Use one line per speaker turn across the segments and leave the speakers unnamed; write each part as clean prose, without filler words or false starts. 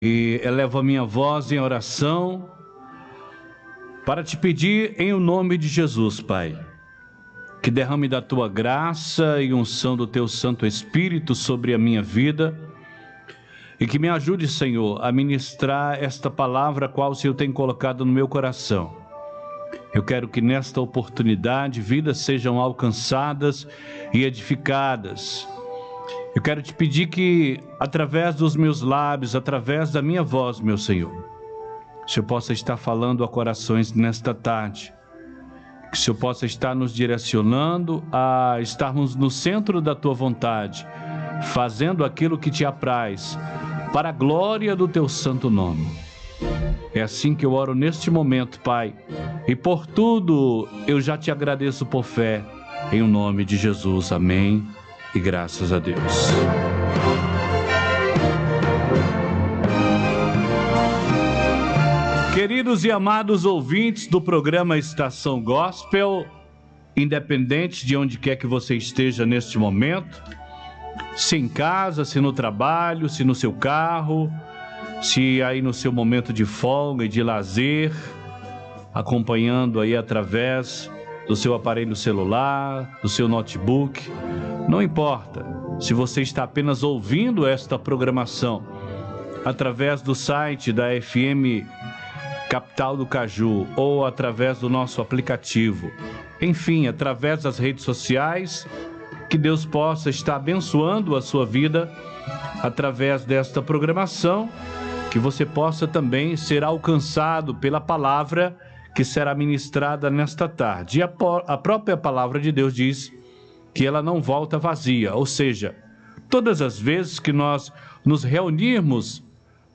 E elevo a minha voz em oração para te pedir em o nome de Jesus, Pai, que derrame da tua graça e unção do teu Santo Espírito sobre a minha vida e que me ajude, Senhor, a ministrar esta palavra a qual o Senhor tem colocado no meu coração. Eu quero que nesta oportunidade vidas sejam alcançadas e edificadas. Eu quero te pedir que, através dos meus lábios, através da minha voz, meu Senhor, o Senhor possa estar falando a corações nesta tarde. Que o Senhor possa estar nos direcionando a estarmos no centro da tua vontade, fazendo aquilo que te apraz, para a glória do teu santo nome. É assim que eu oro neste momento, Pai, e por tudo eu já te agradeço por fé, em o nome de Jesus. Amém. E graças a Deus. Queridos e amados ouvintes do programa Estação Gospel, independente de onde quer que você esteja neste momento, se em casa, se no trabalho, se no seu carro, se aí no seu momento de folga e de lazer, acompanhando aí através do seu aparelho celular, do seu notebook, não importa se você está apenas ouvindo esta programação através do site da FM Capital do Caju ou através do nosso aplicativo, enfim, através das redes sociais, que Deus possa estar abençoando a sua vida através desta programação, que você possa também ser alcançado pela palavra que será ministrada nesta tarde. E a própria palavra de Deus diz que ela não volta vazia, ou seja, todas as vezes que nós nos reunirmos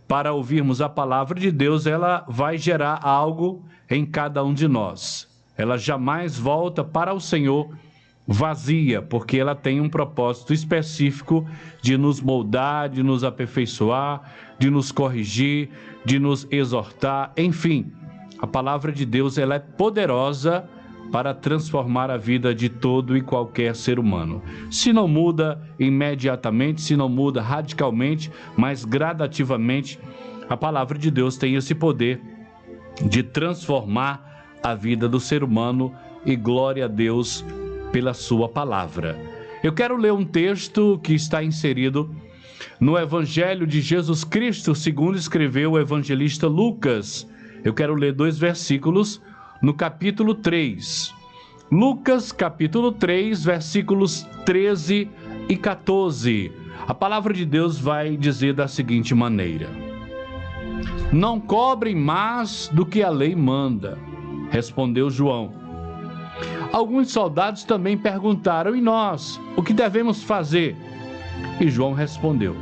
para ouvirmos a palavra de Deus, ela vai gerar algo em cada um de nós. Ela jamais volta para o Senhor vazia, porque ela tem um propósito específico de nos moldar, de nos aperfeiçoar, de nos corrigir, de nos exortar, enfim. A palavra de Deus, ela é poderosa para transformar a vida de todo e qualquer ser humano. Se não muda imediatamente, se não muda radicalmente, mas gradativamente, a palavra de Deus tem esse poder de transformar a vida do ser humano, e glória a Deus pela sua palavra. Eu quero ler um texto que está inserido no Evangelho de Jesus Cristo, segundo escreveu o evangelista Lucas. Eu quero ler 2 versículos no capítulo 3. Lucas, capítulo 3, versículos 13 e 14. A palavra de Deus vai dizer da seguinte maneira: Não cobrem mais do que a lei manda, respondeu João. Alguns soldados também perguntaram: E nós, o que devemos fazer? E João respondeu: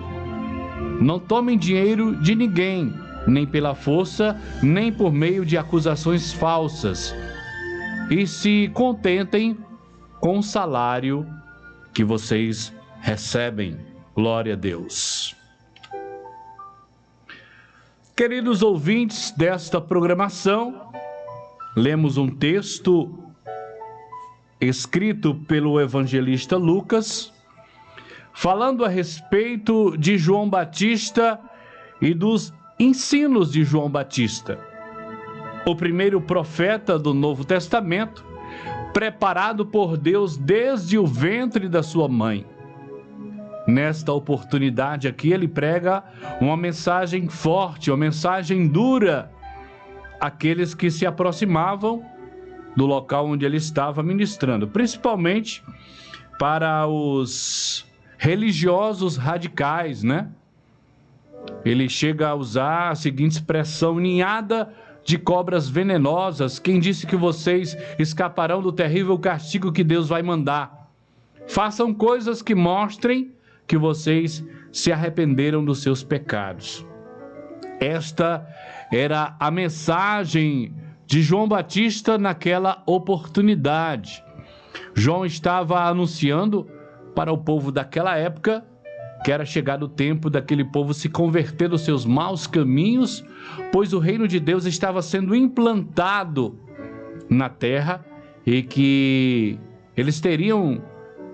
Não tomem dinheiro de ninguém, nem pela força, nem por meio de acusações falsas, e se contentem com o salário que vocês recebem. Glória a Deus. Queridos ouvintes desta programação, lemos um texto escrito pelo evangelista Lucas, falando a respeito de João Batista e dos ensinos de João Batista, o primeiro profeta do Novo Testamento, preparado por Deus desde o ventre da sua mãe. Nesta oportunidade aqui, ele prega uma mensagem forte, uma mensagem dura àqueles que se aproximavam do local onde ele estava ministrando, principalmente para os religiosos radicais, né? Ele chega a usar a seguinte expressão: ninhada de cobras venenosas, quem disse que vocês escaparão do terrível castigo que Deus vai mandar? Façam coisas que mostrem que vocês se arrependeram dos seus pecados. Esta era a mensagem de João Batista naquela oportunidade. João estava anunciando para o povo daquela época que era chegado o tempo daquele povo se converter dos seus maus caminhos, pois o reino de Deus estava sendo implantado na terra e que eles teriam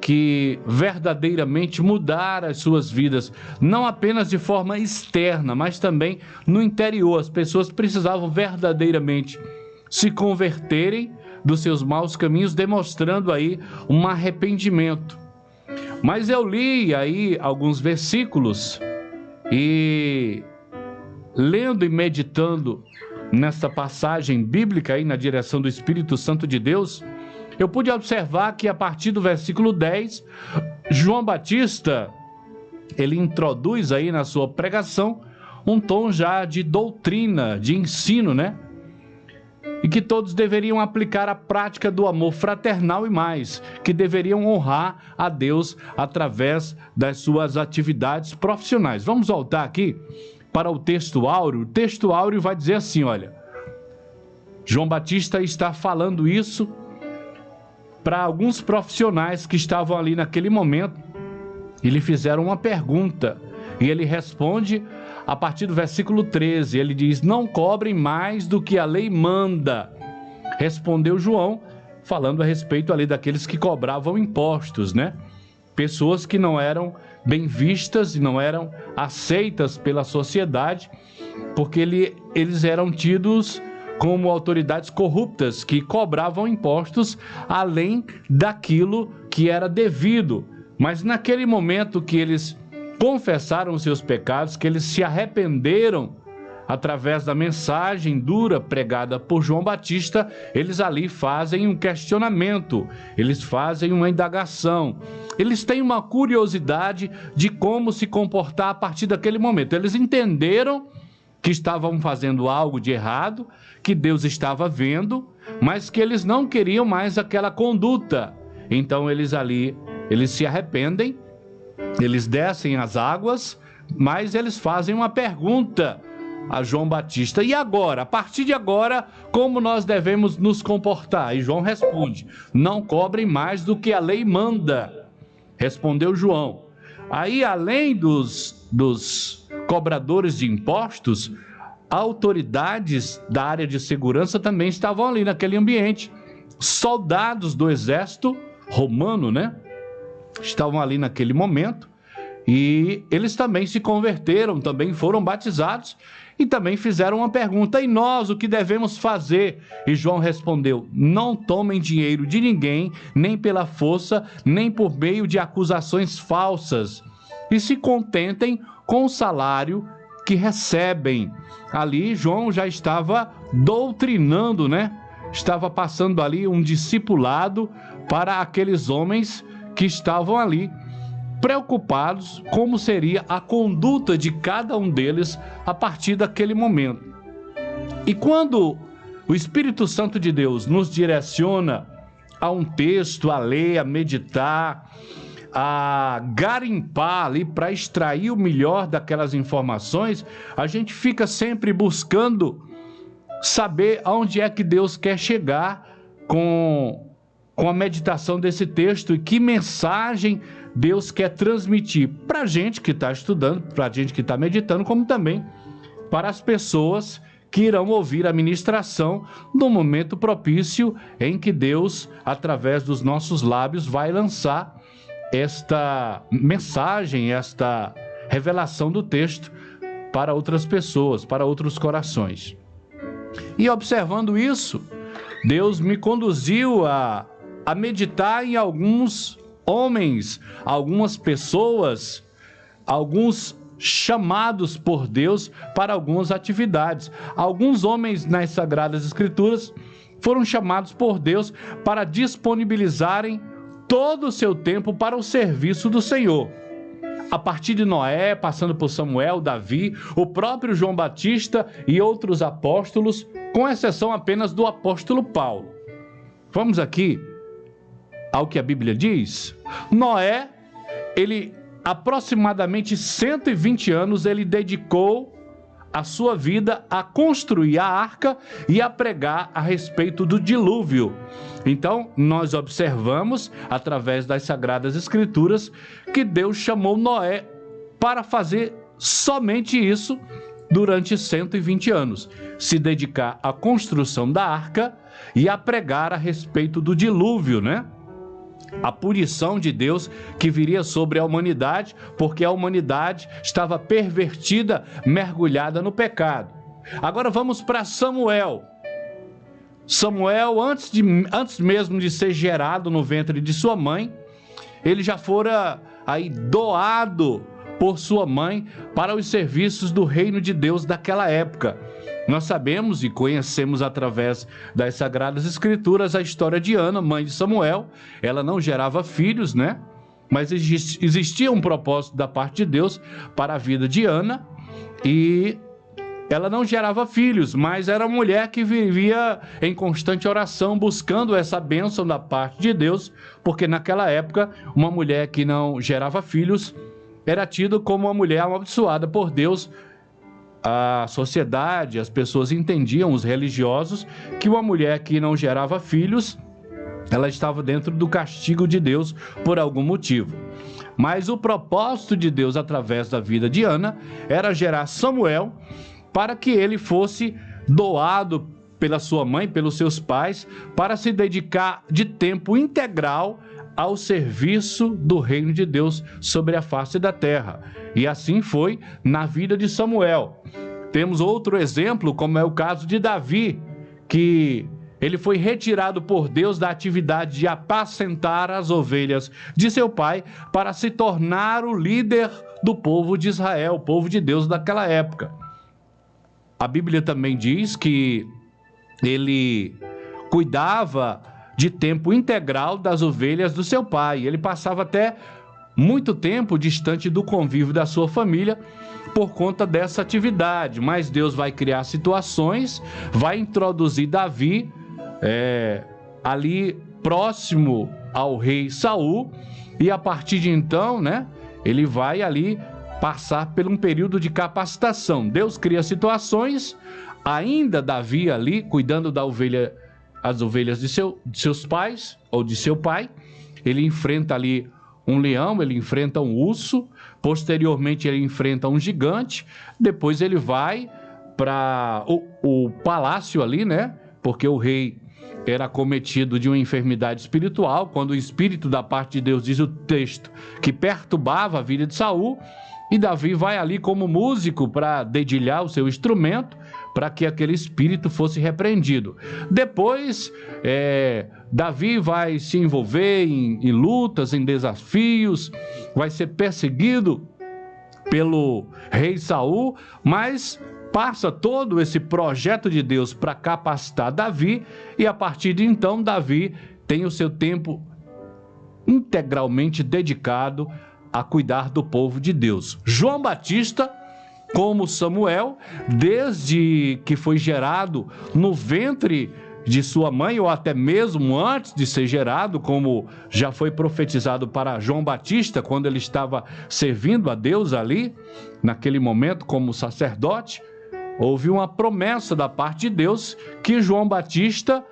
que verdadeiramente mudaram as suas vidas, não apenas de forma externa, mas também no interior. As pessoas precisavam verdadeiramente se converterem dos seus maus caminhos, demonstrando aí um arrependimento. Mas eu li aí alguns versículos e lendo e meditando nessa passagem bíblica aí na direção do Espírito Santo de Deus, eu pude observar que a partir do versículo 10, João Batista, ele introduz aí na sua pregação um tom já de doutrina, de ensino, né? E que todos deveriam aplicar a prática do amor fraternal e mais, que deveriam honrar a Deus através das suas atividades profissionais. Vamos voltar aqui para o texto áureo. O texto áureo vai dizer assim, olha, João Batista está falando isso para alguns profissionais que estavam ali naquele momento e lhe fizeram uma pergunta. E ele responde a partir do versículo 13, ele diz, não cobrem mais do que a lei manda. Respondeu João, falando a respeito ali daqueles que cobravam impostos, né? Pessoas que não eram bem vistas e não eram aceitas pela sociedade, porque eles eram tidos como autoridades corruptas que cobravam impostos além daquilo que era devido. Mas naquele momento que eles confessaram os seus pecados, que eles se arrependeram através da mensagem dura pregada por João Batista, eles ali fazem um questionamento, eles fazem uma indagação, eles têm uma curiosidade de como se comportar a partir daquele momento. Eles entenderam que estavam fazendo algo de errado, que Deus estava vendo, mas que eles não queriam mais aquela conduta. Então eles se arrependem, eles descem as águas, mas eles fazem uma pergunta a João Batista. E agora, a partir de agora, como nós devemos nos comportar? E João responde, não cobrem mais do que a lei manda. Respondeu João. Aí, além dos cobradores de impostos, autoridades da área de segurança também estavam ali naquele ambiente. Soldados do exército romano, né? Estavam ali naquele momento e eles também se converteram, também foram batizados e também fizeram uma pergunta, e nós o que devemos fazer? E João respondeu, não tomem dinheiro de ninguém, nem pela força, nem por meio de acusações falsas, e se contentem com o salário que recebem. Ali João já estava doutrinando, né? Estava passando ali um discipulado para aqueles homens que estavam ali preocupados como seria a conduta de cada um deles a partir daquele momento. E quando o Espírito Santo de Deus nos direciona a um texto, a ler, a meditar, a garimpar ali para extrair o melhor daquelas informações, a gente fica sempre buscando saber aonde é que Deus quer chegar com a meditação desse texto e que mensagem Deus quer transmitir para a gente que está estudando, para a gente que está meditando, como também para as pessoas que irão ouvir a ministração no momento propício em que Deus, através dos nossos lábios, vai lançar esta mensagem, esta revelação do texto para outras pessoas, para outros corações. E observando isso, Deus me conduziu a meditar em alguns homens, algumas pessoas, alguns chamados por Deus para algumas atividades. Alguns homens nas Sagradas Escrituras foram chamados por Deus para disponibilizarem todo o seu tempo para o serviço do Senhor. A partir de Noé, passando por Samuel, Davi, o próprio João Batista e outros apóstolos, com exceção apenas do apóstolo Paulo. Vamos aqui ao que a Bíblia diz. Noé, ele aproximadamente 120 anos, ele dedicou a sua vida a construir a arca e a pregar a respeito do dilúvio. Então, nós observamos, através das Sagradas Escrituras, que Deus chamou Noé para fazer somente isso durante 120 anos. Se dedicar à construção da arca e a pregar a respeito do dilúvio, né? a punição de Deus que viria sobre a humanidade, porque a humanidade estava pervertida, mergulhada no pecado. Agora vamos para Samuel. Samuel, antes mesmo de ser gerado no ventre de sua mãe, ele já fora aí doado por sua mãe para os serviços do reino de Deus daquela época. Nós sabemos e conhecemos através das Sagradas Escrituras a história de Ana, mãe de Samuel. Ela não gerava filhos, né? Mas existia um propósito da parte de Deus para a vida de Ana, e ela não gerava filhos, mas era uma mulher que vivia em constante oração, buscando essa bênção da parte de Deus, porque naquela época, uma mulher que não gerava filhos era tida como uma mulher amaldiçoada por Deus. A sociedade, as pessoas entendiam, os religiosos, que uma mulher que não gerava filhos, ela estava dentro do castigo de Deus por algum motivo. Mas o propósito de Deus através da vida de Ana era gerar Samuel, para que ele fosse doado pela sua mãe, pelos seus pais, para se dedicar de tempo integral ao serviço do reino de Deus sobre a face da terra. E assim foi na vida de Samuel. Temos outro exemplo, como é o caso de Davi, que ele foi retirado por Deus da atividade de apacentar as ovelhas de seu pai para se tornar o líder do povo de Israel, o povo de Deus daquela época. A Bíblia também diz que ele cuidava de tempo integral das ovelhas do seu pai. Ele passava até muito tempo distante do convívio da sua família por conta dessa atividade. Mas Deus vai criar situações, vai introduzir Davi ali próximo ao rei Saul, e a partir de então, né, ele vai ali passar por um período de capacitação. Deus cria situações, ainda Davi ali cuidando as ovelhas de seus pais ou de seu pai. Ele enfrenta ali um leão, ele enfrenta um urso, posteriormente ele enfrenta um gigante, depois ele vai para o palácio ali, né? Porque o rei era acometido de uma enfermidade espiritual, quando o espírito da parte de Deus, diz o texto, que perturbava a vida de Saul. E Davi vai ali como músico para dedilhar o seu instrumento, para que aquele espírito fosse repreendido. Depois, Davi vai se envolver em lutas, em desafios, vai ser perseguido pelo rei Saul, mas passa todo esse projeto de Deus para capacitar Davi, e a partir de então Davi tem o seu tempo integralmente dedicado a cuidar do povo de Deus. João Batista, como Samuel, desde que foi gerado no ventre de sua mãe, ou até mesmo antes de ser gerado, como já foi profetizado para João Batista, quando ele estava servindo a Deus ali, naquele momento como sacerdote, houve uma promessa da parte de Deus que João Batista,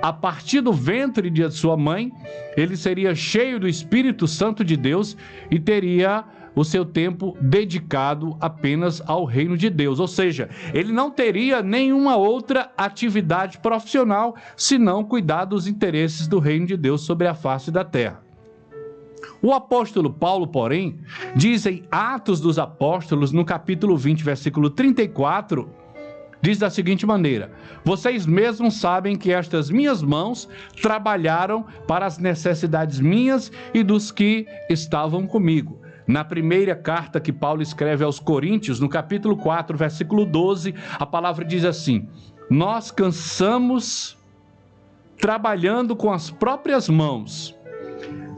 a partir do ventre de sua mãe, ele seria cheio do Espírito Santo de Deus e teria o seu tempo dedicado apenas ao reino de Deus. Ou seja, ele não teria nenhuma outra atividade profissional senão cuidar dos interesses do reino de Deus sobre a face da terra. O apóstolo Paulo, porém, diz em Atos dos Apóstolos, no capítulo 20, versículo 34, diz da seguinte maneira: vocês mesmos sabem que estas minhas mãos trabalharam para as necessidades minhas e dos que estavam comigo. Na primeira carta que Paulo escreve aos Coríntios, no capítulo 4, versículo 12, a palavra diz assim: nós cansamos trabalhando com as próprias mãos.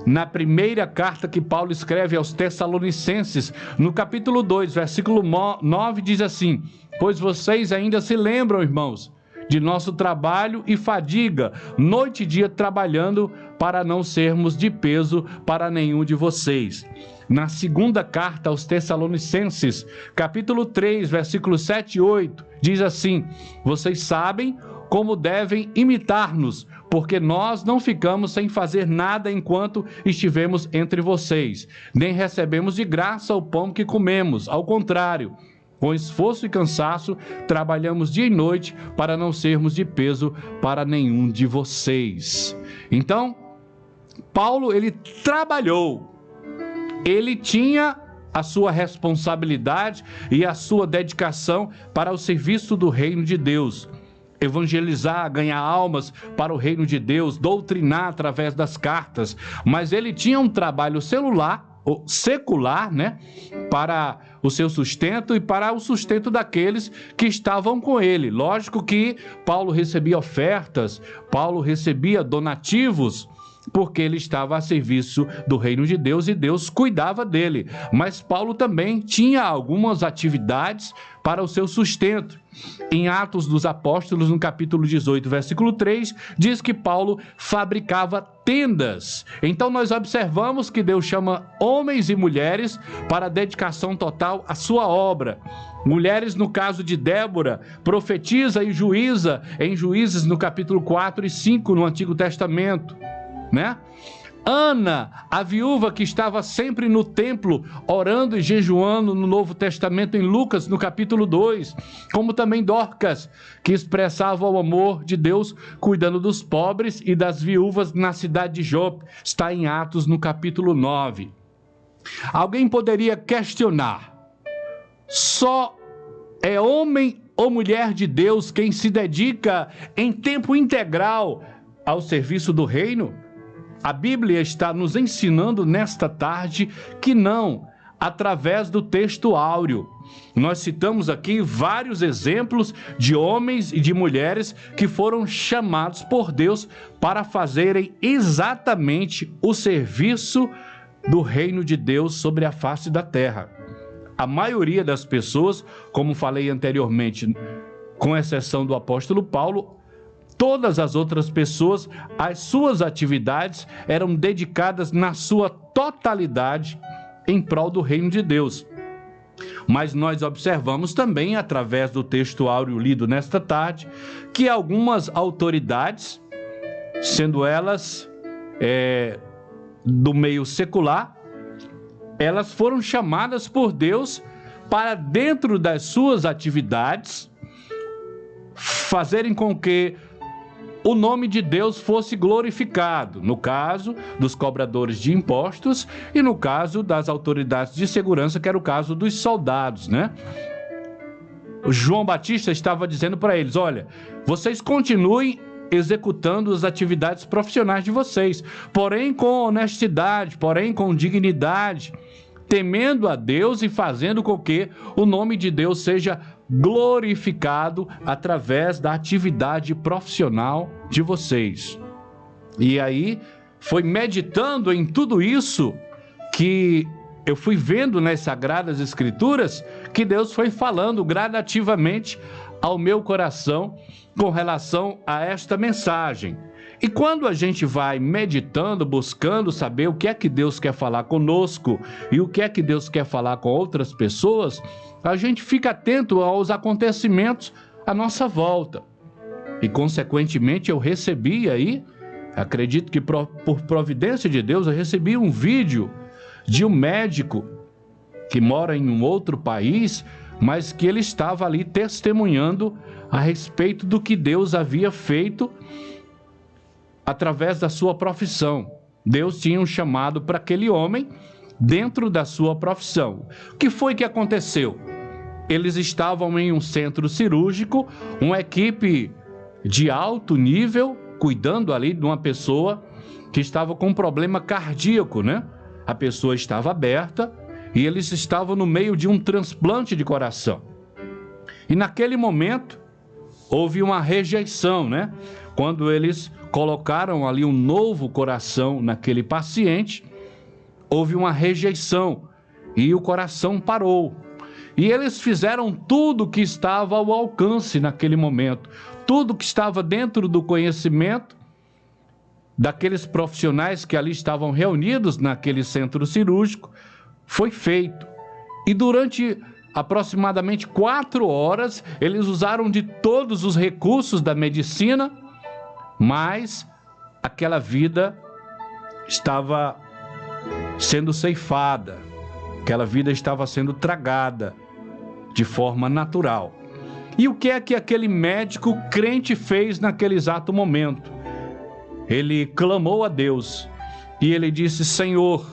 Na primeira carta que Paulo escreve aos Tessalonicenses, no capítulo 2, versículo 9, diz assim: pois vocês ainda se lembram, irmãos, de nosso trabalho e fadiga, noite e dia trabalhando para não sermos de peso para nenhum de vocês. Na segunda carta aos Tessalonicenses, capítulo 3, versículos 7 e 8, diz assim: vocês sabem como devem imitar-nos, porque nós não ficamos sem fazer nada enquanto estivemos entre vocês, nem recebemos de graça o pão que comemos. Ao contrário, com esforço e cansaço, trabalhamos dia e noite para não sermos de peso para nenhum de vocês. Então, Paulo, ele trabalhou. Ele tinha a sua responsabilidade e a sua dedicação para o serviço do reino de Deus. Evangelizar, ganhar almas para o reino de Deus, doutrinar através das cartas. Mas ele tinha um trabalho secular, né, para o seu sustento e para o sustento daqueles que estavam com ele. Lógico que Paulo recebia ofertas, Paulo recebia donativos, porque ele estava a serviço do reino de Deus e Deus cuidava dele. Mas Paulo também tinha algumas atividades para o seu sustento. Em Atos dos Apóstolos, no capítulo 18, versículo 3, diz que Paulo fabricava tendas. Então nós observamos que Deus chama homens e mulheres para a dedicação total à sua obra. Mulheres, no caso de Débora, profetiza e juíza em Juízes no capítulo 4 e 5 no Antigo Testamento, né? Ana, a viúva que estava sempre no templo, orando e jejuando no Novo Testamento, em Lucas, no capítulo 2, como também Dorcas, que expressava o amor de Deus, cuidando dos pobres e das viúvas na cidade de Jope, está em Atos, no capítulo 9. Alguém poderia questionar, só é homem ou mulher de Deus quem se dedica em tempo integral ao serviço do reino? A Bíblia está nos ensinando nesta tarde que não, através do texto áureo. Nós citamos aqui vários exemplos de homens e de mulheres que foram chamados por Deus para fazerem exatamente o serviço do reino de Deus sobre a face da terra. A maioria das pessoas, como falei anteriormente, com exceção do apóstolo Paulo, todas as outras pessoas, as suas atividades eram dedicadas na sua totalidade em prol do reino de Deus. Mas nós observamos também, através do texto áureo lido nesta tarde, que algumas autoridades, sendo elas do meio secular, elas foram chamadas por Deus para, dentro das suas atividades, fazerem com que o nome de Deus fosse glorificado, no caso dos cobradores de impostos e no caso das autoridades de segurança, que era o caso dos soldados, né? O João Batista estava dizendo para eles, olha, vocês continuem executando as atividades profissionais de vocês, porém com honestidade, porém com dignidade, temendo a Deus e fazendo com que o nome de Deus seja glorificado através da atividade profissional de vocês. E aí, foi meditando em tudo isso que eu fui vendo nas Sagradas Escrituras que Deus foi falando gradativamente ao meu coração com relação a esta mensagem. E quando a gente vai meditando, buscando saber o que é que Deus quer falar conosco e o que é que Deus quer falar com outras pessoas, a gente fica atento aos acontecimentos à nossa volta. E, consequentemente, eu recebi aí, acredito que por providência de Deus, eu recebi um vídeo de um médico que mora em um outro país, mas que ele estava ali testemunhando a respeito do que Deus havia feito através da sua profissão. Deus tinha um chamado para aquele homem dentro da sua profissão. O que foi que aconteceu? Eles estavam em um centro cirúrgico, uma equipe de alto nível, cuidando ali de uma pessoa que estava com um problema cardíaco, né? A pessoa estava aberta e eles estavam no meio de um transplante de coração. E naquele momento, houve uma rejeição, né? Quando eles colocaram ali um novo coração naquele paciente, houve uma rejeição e o coração parou. E eles fizeram tudo que estava ao alcance naquele momento, tudo que estava dentro do conhecimento daqueles profissionais que ali estavam reunidos naquele centro cirúrgico, foi feito. E durante aproximadamente 4 horas, eles usaram de todos os recursos da medicina, mas aquela vida estava sendo ceifada, aquela vida estava sendo tragada de forma natural. E o que é que aquele médico crente fez naquele exato momento? Ele clamou a Deus E ele disse: Senhor,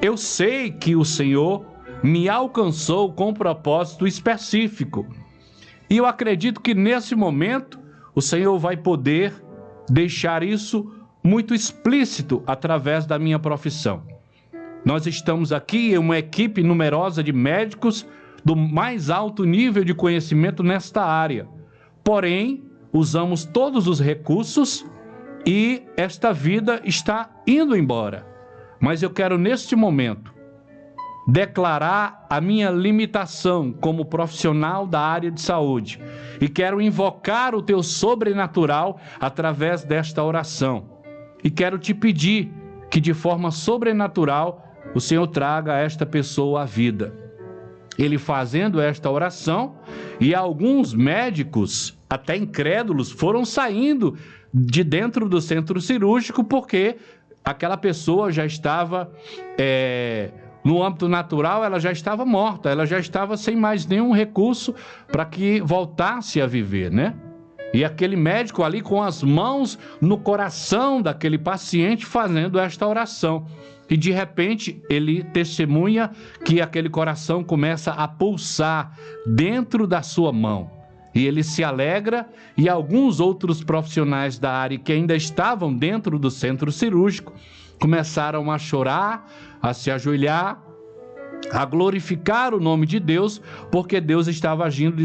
eu sei que o Senhor me alcançou com um propósito específico. E eu acredito que nesse momento o Senhor vai poder deixar isso muito explícito através da minha profissão. Nós estamos aqui em uma equipe numerosa de médicos do mais alto nível de conhecimento nesta área. Porém, usamos todos os recursos e esta vida está indo embora. Mas eu quero neste momento declarar a minha limitação como profissional da área de saúde e quero invocar o teu sobrenatural através desta oração. E quero te pedir que de forma sobrenatural o Senhor traga a esta pessoa à vida. Ele fazendo esta oração, e alguns médicos, até incrédulos, foram saindo de dentro do centro cirúrgico porque aquela pessoa já estava, no âmbito natural, ela já estava morta, ela já estava sem mais nenhum recurso para que voltasse a viver, né? E aquele médico ali com as mãos no coração daquele paciente fazendo esta oração. E de repente ele testemunha que aquele coração começa a pulsar dentro da sua mão. E ele se alegra, e alguns outros profissionais da área que ainda estavam dentro do centro cirúrgico começaram a chorar, a se ajoelhar, a glorificar o nome de Deus, porque Deus estava agindo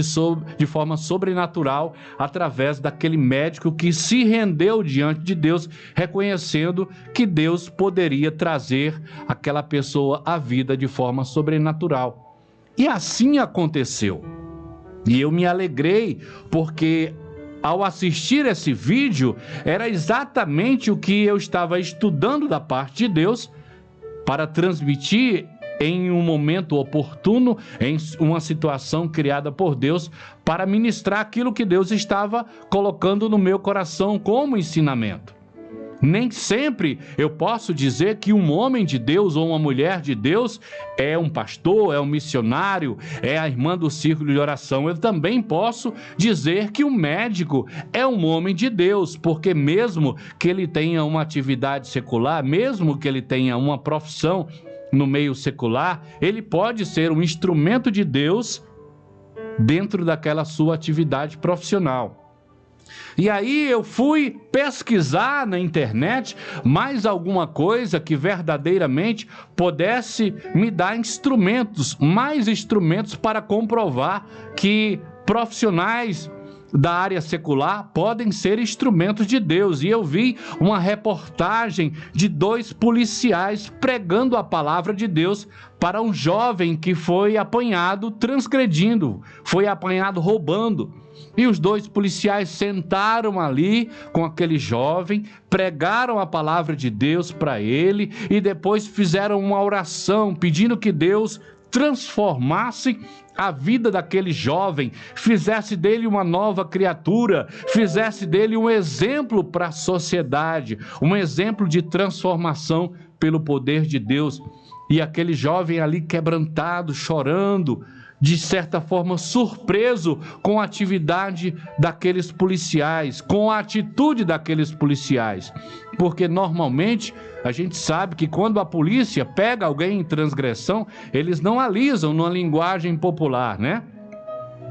de forma sobrenatural através daquele médico que se rendeu diante de Deus, reconhecendo que Deus poderia trazer aquela pessoa à vida de forma sobrenatural. E assim aconteceu. E eu me alegrei, porque ao assistir esse vídeo, era exatamente o que eu estava estudando da parte de Deus para transmitir em um momento oportuno, em uma situação criada por Deus, para ministrar aquilo que Deus estava colocando no meu coração como ensinamento. Nem sempre eu posso dizer que um homem de Deus ou uma mulher de Deus é um pastor, é um missionário, é a irmã do círculo de oração. Eu também posso dizer que um médico é um homem de Deus, porque mesmo que ele tenha uma atividade secular, mesmo que ele tenha uma profissão no meio secular, ele pode ser um instrumento de Deus dentro daquela sua atividade profissional. E aí eu fui pesquisar na internet mais alguma coisa que verdadeiramente pudesse me dar mais instrumentos para comprovar que profissionais da área secular podem ser instrumentos de Deus. E eu vi uma reportagem de 2 policiais pregando a palavra de Deus para um jovem que foi apanhado transgredindo, foi apanhado roubando. E os 2 policiais sentaram ali com aquele jovem, pregaram a palavra de Deus para ele e depois fizeram uma oração pedindo que Deus transformasse a vida daquele jovem, fizesse dele uma nova criatura, fizesse dele um exemplo para a sociedade, um exemplo de transformação pelo poder de Deus. E aquele jovem ali quebrantado, chorando, de certa forma surpreso com a atividade daqueles policiais, com a atitude daqueles policiais. Porque normalmente a gente sabe que quando a polícia pega alguém em transgressão, eles não alisam numa linguagem popular, né?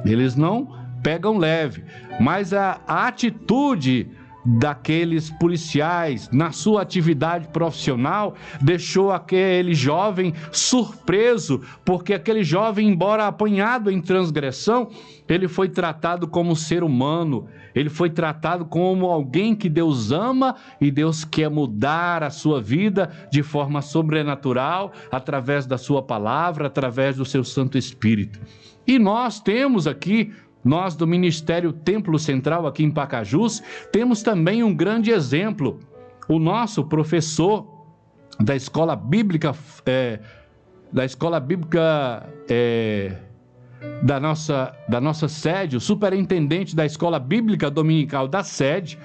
Eles não pegam leve, mas a atitude daqueles policiais na sua atividade profissional deixou aquele jovem surpreso, porque aquele jovem, embora apanhado em transgressão, ele foi tratado como ser humano, ele foi tratado como alguém que Deus ama e Deus quer mudar a sua vida de forma sobrenatural, através da sua palavra, através do seu Santo Espírito. E nós temos aqui, nós do Ministério Templo Central aqui em Pacajus, temos também um grande exemplo. O nosso professor da escola bíblica, da nossa sede, o superintendente da escola bíblica dominical da sede,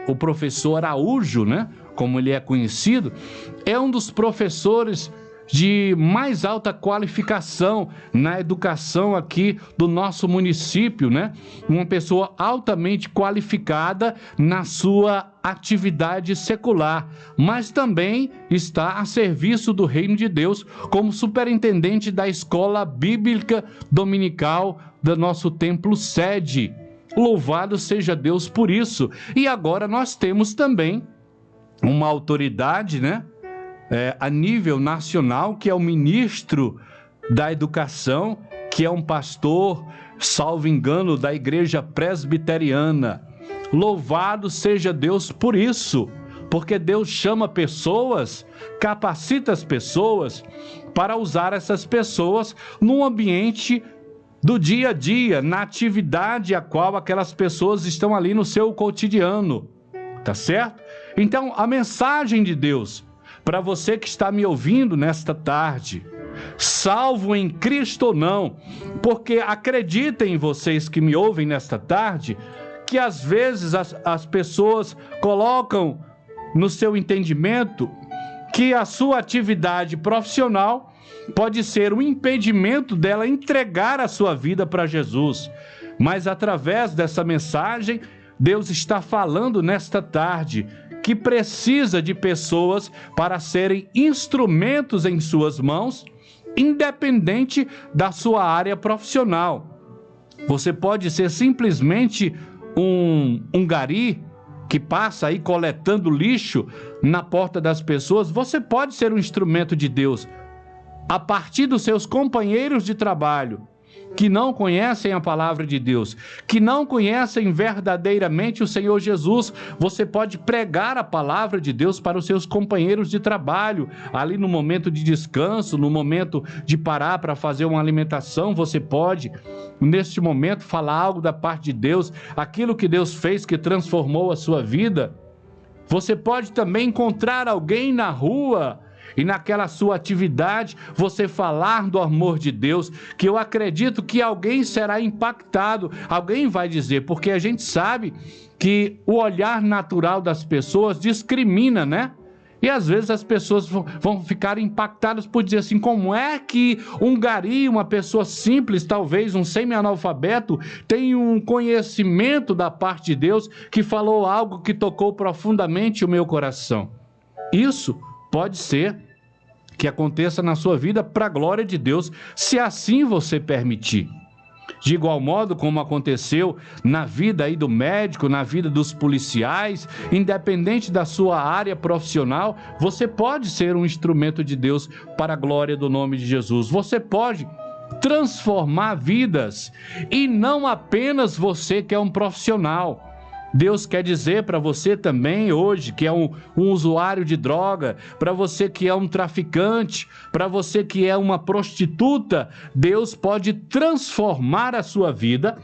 o professor Araújo, né, como ele é conhecido, é um dos professores de mais alta qualificação na educação aqui do nosso município, né? Uma pessoa altamente qualificada na sua atividade secular, mas também está a serviço do Reino de Deus como superintendente da Escola Bíblica Dominical do nosso templo sede. Louvado seja Deus por isso. E agora nós temos também uma autoridade, né? A nível nacional, que é o ministro da Educação, que é um pastor, salvo engano, da Igreja Presbiteriana. Louvado seja Deus por isso, porque Deus chama pessoas, capacita as pessoas para usar essas pessoas no ambiente do dia a dia, na atividade a qual aquelas pessoas estão ali no seu cotidiano, tá certo? Então, a mensagem de Deus para você que está me ouvindo nesta tarde, salvo em Cristo ou não, porque acreditem vocês que me ouvem nesta tarde, que às vezes as pessoas colocam no seu entendimento que a sua atividade profissional pode ser um impedimento dela entregar a sua vida para Jesus. Mas através dessa mensagem, Deus está falando nesta tarde que precisa de pessoas para serem instrumentos em suas mãos, independente da sua área profissional. Você pode ser simplesmente um gari que passa aí coletando lixo na porta das pessoas. Você pode ser um instrumento de Deus a partir dos seus companheiros de trabalho, que não conhecem a palavra de Deus, que não conhecem verdadeiramente o Senhor Jesus. Você pode pregar a palavra de Deus para os seus companheiros de trabalho, ali no momento de descanso, no momento de parar para fazer uma alimentação. Você pode, neste momento, falar algo da parte de Deus, aquilo que Deus fez que transformou a sua vida. Você pode também encontrar alguém na rua e naquela sua atividade você falar do amor de Deus, que eu acredito que alguém será impactado, alguém vai dizer, porque a gente sabe que o olhar natural das pessoas discrimina, né? E às vezes as pessoas vão ficar impactadas por dizer assim, como é que um gari, uma pessoa simples, talvez um semi-analfabeto, tem um conhecimento da parte de Deus que falou algo que tocou profundamente o meu coração. Isso pode ser que aconteça na sua vida para a glória de Deus, se assim você permitir. De igual modo como aconteceu na vida aí do médico, na vida dos policiais, independente da sua área profissional, você pode ser um instrumento de Deus para a glória do nome de Jesus. Você pode transformar vidas, e não apenas você que é um profissional. Deus quer dizer para você também hoje, que é um usuário de droga, para você que é um traficante, para você que é uma prostituta, Deus pode transformar a sua vida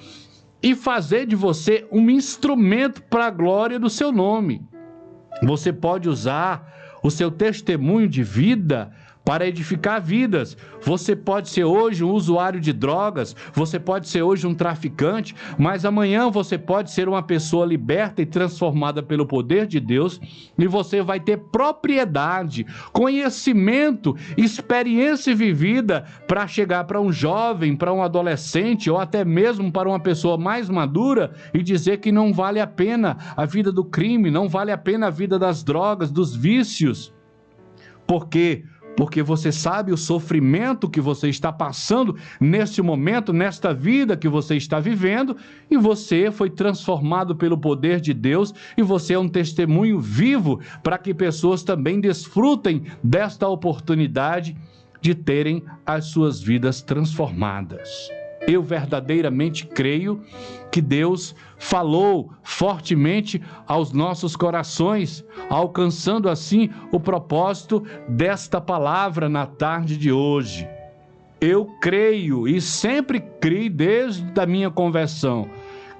e fazer de você um instrumento para a glória do seu nome. Você pode usar o seu testemunho de vida para edificar vidas. Você pode ser hoje um usuário de drogas, você pode ser hoje um traficante, mas amanhã você pode ser uma pessoa liberta e transformada pelo poder de Deus, e você vai ter propriedade, conhecimento, experiência vivida para chegar para um jovem, para um adolescente ou até mesmo para uma pessoa mais madura e dizer que não vale a pena a vida do crime, não vale a pena a vida das drogas, dos vícios. Por quê? Porque você sabe o sofrimento que você está passando neste momento, nesta vida que você está vivendo, e você foi transformado pelo poder de Deus, e você é um testemunho vivo para que pessoas também desfrutem desta oportunidade de terem as suas vidas transformadas. Eu verdadeiramente creio que Deus falou fortemente aos nossos corações, alcançando assim o propósito desta palavra na tarde de hoje. Eu creio e sempre criei desde a minha conversão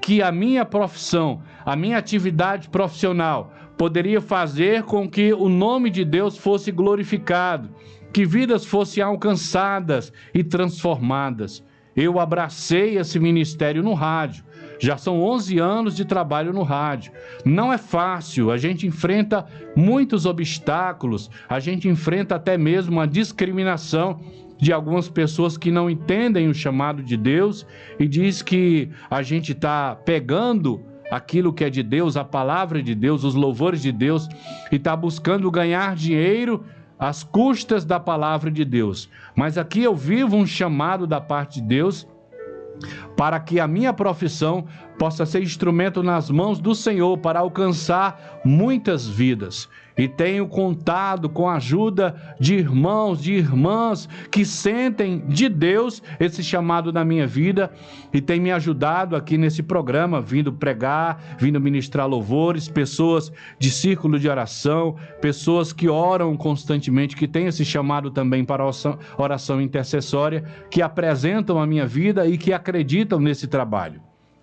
que a minha profissão, a minha atividade profissional poderia fazer com que o nome de Deus fosse glorificado, que vidas fossem alcançadas e transformadas. Eu abracei esse ministério no rádio, Já são 11 anos de trabalho no rádio. Não é fácil, a gente enfrenta muitos obstáculos, a gente enfrenta até mesmo a discriminação de algumas pessoas que não entendem o chamado de Deus e diz que a gente está pegando aquilo que é de Deus, a palavra de Deus, os louvores de Deus, e está buscando ganhar dinheiro às custas da palavra de Deus. Mas aqui eu vivo um chamado da parte de Deus para que a minha profissão possa ser instrumento nas mãos do Senhor para alcançar muitas vidas. E tenho contado com a ajuda de irmãos, de irmãs que sentem de Deus esse chamado na minha vida e tem me ajudado aqui nesse programa, vindo pregar, vindo ministrar louvores, pessoas de círculo de oração, pessoas que oram constantemente, que têm esse chamado também para oração intercessória, que apresentam a minha vida e que acreditam nesse trabalho.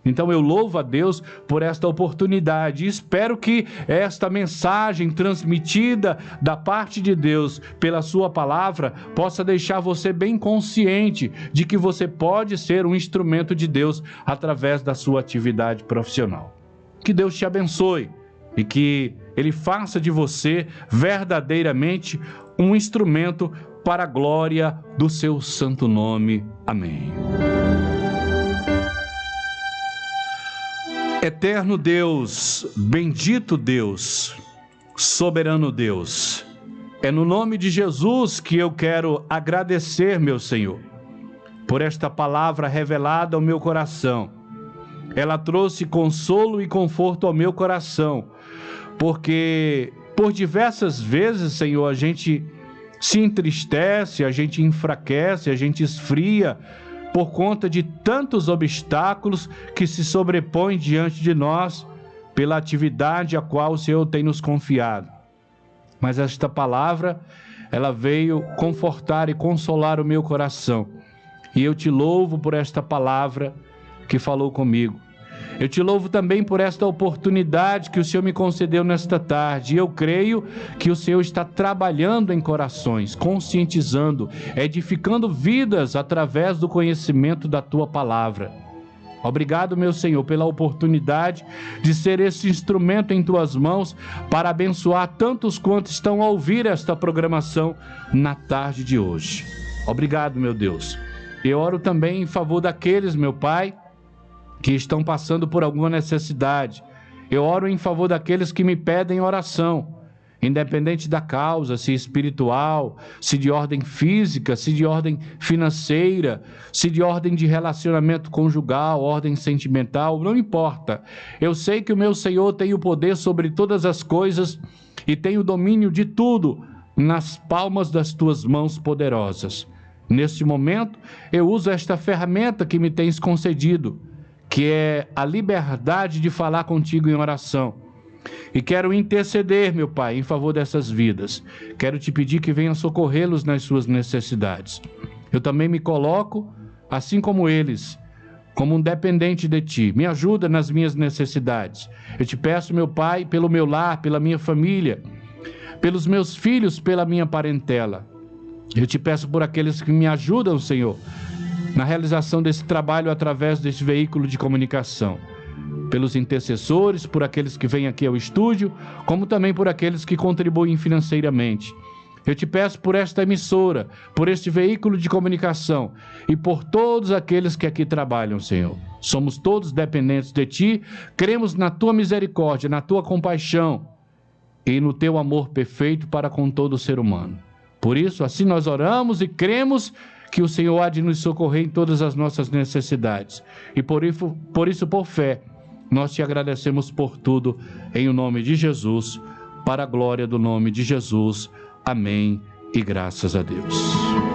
Então eu louvo a Deus por esta oportunidade e espero que esta mensagem transmitida da parte de Deus pela sua palavra possa deixar você bem consciente de que você pode ser um instrumento de Deus através da sua atividade profissional. Que Deus te abençoe e que Ele faça de você verdadeiramente um instrumento para a glória do seu santo nome. Amém. Eterno Deus, bendito Deus, soberano Deus, é no nome de Jesus que eu quero agradecer, meu Senhor, por esta palavra revelada ao meu coração. Ela trouxe consolo e conforto ao meu coração, porque por diversas vezes, Senhor, a gente se entristece, a gente enfraquece, a gente esfria, por conta de tantos obstáculos que se sobrepõem diante de nós pela atividade a qual o Senhor tem nos confiado. Mas esta palavra, ela veio confortar e consolar o meu coração. E eu te louvo por esta palavra que falou comigo. Eu te louvo também por esta oportunidade que o Senhor me concedeu nesta tarde. E eu creio que o Senhor está trabalhando em corações, conscientizando, edificando vidas através do conhecimento da Tua palavra. Obrigado, meu Senhor, pela oportunidade de ser esse instrumento em Tuas mãos para abençoar tantos quantos estão a ouvir esta programação na tarde de hoje. Obrigado, meu Deus. Eu oro também em favor daqueles, meu Pai, que estão passando por alguma necessidade. Eu oro em favor daqueles que me pedem oração, independente da causa, se espiritual, se de ordem física, se de ordem financeira, se de ordem de relacionamento conjugal, ordem sentimental, não importa. Eu sei que o meu Senhor tem o poder sobre todas as coisas e tem o domínio de tudo nas palmas das Tuas mãos poderosas. Neste momento, eu uso esta ferramenta que me tens concedido, que é a liberdade de falar contigo em oração. E quero interceder, meu Pai, em favor dessas vidas. Quero te pedir que venha socorrê-los nas suas necessidades. Eu também me coloco, assim como eles, como um dependente de Ti. Me ajuda nas minhas necessidades. Eu te peço, meu Pai, pelo meu lar, pela minha família, pelos meus filhos, pela minha parentela. Eu te peço por aqueles que me ajudam, Senhor, na realização desse trabalho através desse veículo de comunicação. Pelos intercessores, por aqueles que vêm aqui ao estúdio, como também por aqueles que contribuem financeiramente. Eu te peço por esta emissora, por este veículo de comunicação e por todos aqueles que aqui trabalham, Senhor. Somos todos dependentes de Ti, cremos na Tua misericórdia, na Tua compaixão e no Teu amor perfeito para com todo ser humano. Por isso, assim nós oramos e cremos que o Senhor há de nos socorrer em todas as nossas necessidades. E por isso, por fé, nós te agradecemos por tudo, em o nome de Jesus, para a glória do nome de Jesus. Amém e graças a Deus.